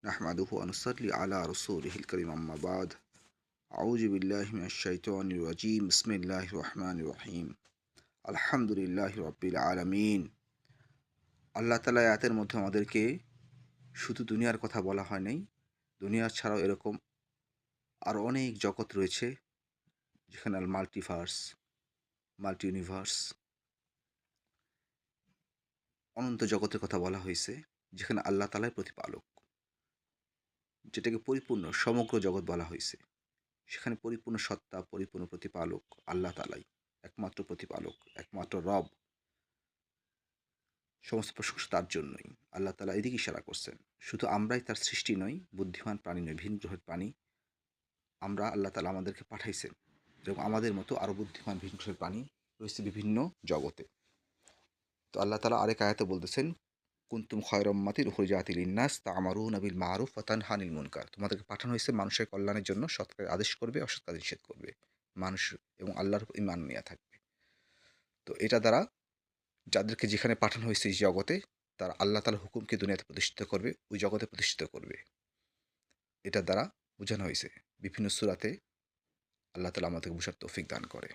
নাহমাদুহু ওয়া নুসাল্লি আলা রাসূলিহিল কারীম আম্মা বাদ আউযু বিল্লাহি মিনাশ শাইতানির রাজীম বিসমিল্লাহির রহমানির রহিম আলহামদুলিল্লাহি রাব্বিল আলামিন। আল্লাহ তাআলা আয়াতের মধ্যে আমাদেরকে শুধু দুনিয়ার কথা বলা হয় নাই, দুনিয়া ছাড়াও এরকম আরও অনেক জগৎ রয়েছে যেখানে মাল্টিভার্স, মাল্টি ইউনিভার্স, অনন্ত জগতের কথা বলা হয়েছে, যেখানে আল্লাহ তাআলাই প্রতিপালক, যেটাকে পরিপূর্ণ সমগ্র জগৎ বলা হয়েছে। সেখানে পরিপূর্ণ সত্তা, পরিপূর্ণ প্রতিপালক আল্লাহ তাআলাই, একমাত্র প্রতিপালক, একমাত্র রব। সমস্ত প্রশংসা তার জন্যই। আল্লাহ তাআলা এদিকে ইশারা করছেন। শুধু আমরাই তার সৃষ্টি নই, বুদ্ধিমান প্রাণী নই, ভিন গ্রহের প্রাণী। আমরা আল্লাহ তাআলা আমাদেরকে পাঠাইছেন এবং আমাদের মতো আরও বুদ্ধিমান ভিন গ্রহের প্রাণী রয়েছে বিভিন্ন জগতে। তো আল্লাহ তাআলা আরেক আয়াতে বলতেছেন, কুনতুম খায়রা উম্মাতিন উখরিজাত লিন-নাস তা'মারুনা বিল মা'রুফ ওয়া তানহা আনিল মুনকার। তোমাদেরকে পাঠানো হয়েছে মানুষের কল্যাণের জন্য, সৎ কাজের আদেশ করবে, অসৎ কাজ নিষেধ করবে। মানুষ এবং আল্লাহর উপর ঈমান নিয়ে থাকবে। তো এটা দ্বারা যাদেরকে যেখানে পাঠানো হয়েছে এই জগতে, তারা আল্লাহ তাআলার হুকুমকে দুনিয়াতে প্রতিষ্ঠিত করবে, ওই জগতে প্রতিষ্ঠিত করবে। এটার দ্বারা বোঝানো হয়েছে। বিভিন্ন সূরাতে আল্লাহ তাআলা আমাদেরকে বুঝার তৌফিক দান করে।